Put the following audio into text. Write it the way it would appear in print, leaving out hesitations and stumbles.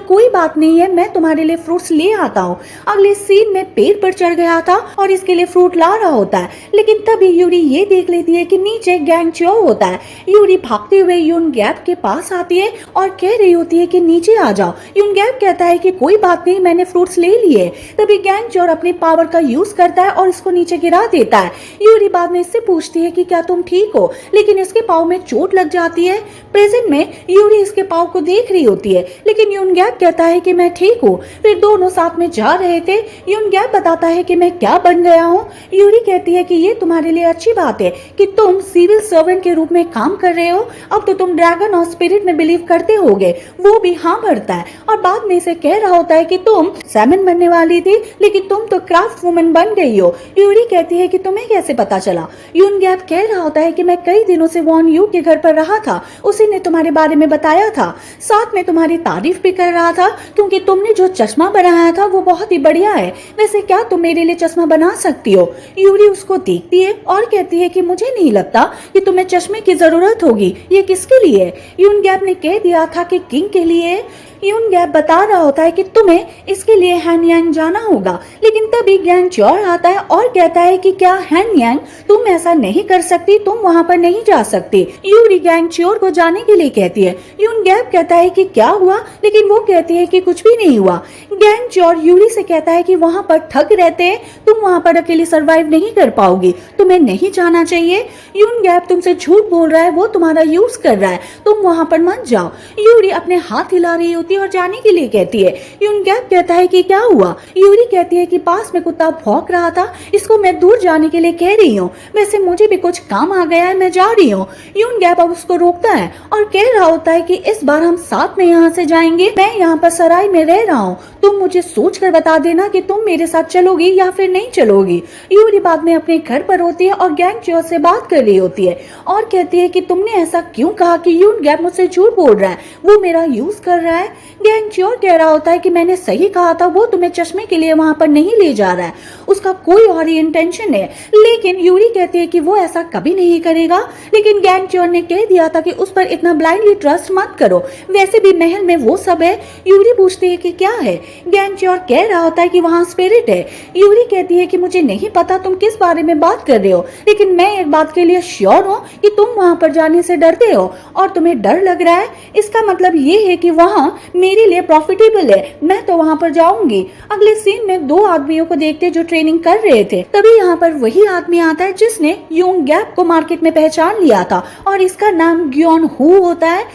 कोई बात नहीं है, मैं तुम्हारे लिए फ्रूट्स ले आता हूँ। अगले सीन में पेड़ पर चढ़ गया था और इसके लिए फ्रूट ला रहा होता है, लेकिन तभी यूरी ये देख लेती है कि नीचे गैंग च्योर होता है। यूरी भागते हुए यूनगैप के पास आती है और कह रही होती है कि नीचे आ जाओ। यूनगैप कहता है कि कोई बात नहीं, मैंने फ्रूट्स ले लिए। तभी गैंग च्योर अपनी पावर का यूज करता है और इसको नीचे गिरा देता है। यूरी बाद में इससे पूछती है कि क्या तुम ठीक हो, लेकिन इसके पाँव में चोट लग जाती है। प्रेजेंट में यूरी इसके पाँव को देख रही होती है, लेकिन यूनगैप कहता है कि मैं ठीक हूँ। फिर दोनों साथ में जा रहे थे। यूनगैप बताता है कि मैं क्या बन गया हूँ। यूरी कहती है कि ये तुम्हारे लिए अच्छी बात है कि तुम सिविल सर्वेंट के रूप में काम कर रहे हो। अब तो तुम ड्रैगन और स्पिरिट में बिलीव करते होगे। वो भी हाँ भरता है और बाद में इसे कह रहा होता है कि तुम सैमन बनने वाली थी, लेकिन तुम तो क्राफ्ट वुमन बन गई हो। यूरी कहती है कि तुम्हें कैसे पता चला। यूनगैप कह रहा होता है कि मैं कई दिनों से वॉन यू के घर पर रहा था, उसी ने तुम्हारे बारे में बताया था, साथ में तुम्हारी तारीफ भी कर रहा था, क्योंकि तुमने जो चश्मा बनाया था वो बहुत ही बढ़िया है। वैसे क्या तुम मेरे लिए चश्मा बना सकती हो। यूरी उसको देखती है और कहती है कि मुझे नहीं लगता कि तुम्हें चश्मे की जरूरत होगी, ये किसके लिए। यूनगैप ने कह दिया था कि किंग के लिए। यूनगैप बता रहा होता है कि तुम्हें इसके लिए हैनयांग जाना होगा, लेकिन तभी गैंग च्योर आता है और कहता है कि क्या हैनयांग तुम ऐसा नहीं कर सकती, तुम वहाँ पर नहीं जा सकती। यूरी गैंग च्योर को जाने के लिए कहती है। यूनगैप कहता है कि क्या हुआ, लेकिन वो कहती है कि कुछ भी नहीं हुआ। गैंग च्योर यूरी से कहता है कि वहाँ पर ठग रहते हैं, तुम वहाँ पर अकेले सरवाइव नहीं कर पाओगी, तुम्हें नहीं जाना चाहिए। यूनगैप तुमसे झूठ बोल रहा है, वो तुम्हारा यूज कर रहा है, तुम वहाँ पर मत जाओ। यूरी अपने हाथ हिला रही होती है और जाने के लिए कहती है। यूनगैप कहता है कि क्या हुआ। यूरी कहती है कि पास में कुत्ता भौंक रहा था, इसको मैं दूर जाने के लिए कह रही हूँ, वैसे मुझे भी कुछ काम आ गया है, मैं जा रही हूँ। यूनगैप अब उसको रोकता है और कह रहा होता है कि इस बार हम साथ में यहाँ से जाएंगे, मैं यहाँ पर सराय में रह रहा हूँ, तुम मुझे सोच कर बता देना कि तुम मेरे साथ चलोगी या फिर नहीं चलोगी। यूरी बाद में अपने घर पर होती है और गैंग च्योर से बात कर रही होती है और कहती है कि तुमने ऐसा क्यों कहा कि यूनगैप मुझसे झूठ बोल रहा है, वो मेरा यूज कर रहा है। गैंग च्योर कह रहा होता है कि मैंने सही कहा था, वो तुम्हें चश्मे के लिए वहां पर नहीं ले जा रहा है, उसका कोई और ही इंटेंशन है। लेकिन यूरी कहती है कि वो ऐसा कभी नहीं करेगा, लेकिन गैंग च्योर ने कह दिया था कि उस पर इतना ब्लाइंडली ट्रस्ट मत करो, वैसे भी महल में वो सब है। यूरी पूछती है कि क्या है। गैंग च्योर कह रहा होता है कि वहाँ स्पिरिट है। यूरी कहती है कि मुझे नहीं पता तुम किस बारे में बात कर रहे हो, लेकिन मैं एक बात के लिए श्योर हूँ कि तुम वहाँ पर जाने से डरते हो और तुम्हें डर लग रहा है, इसका मतलब ये है कि वहाँ मेरे लिए प्रॉफिटेबल है, मैं तो वहाँ पर जाऊंगी। अगले सीन में दो आदमियों को देखते जो ट्रेनिंग कर रहे थे। तभी यहाँ पर वही आदमी आता है जिसने यूनगैप को मार्केट में पहचान लिया था और इसका नाम ग्योन हू होता है।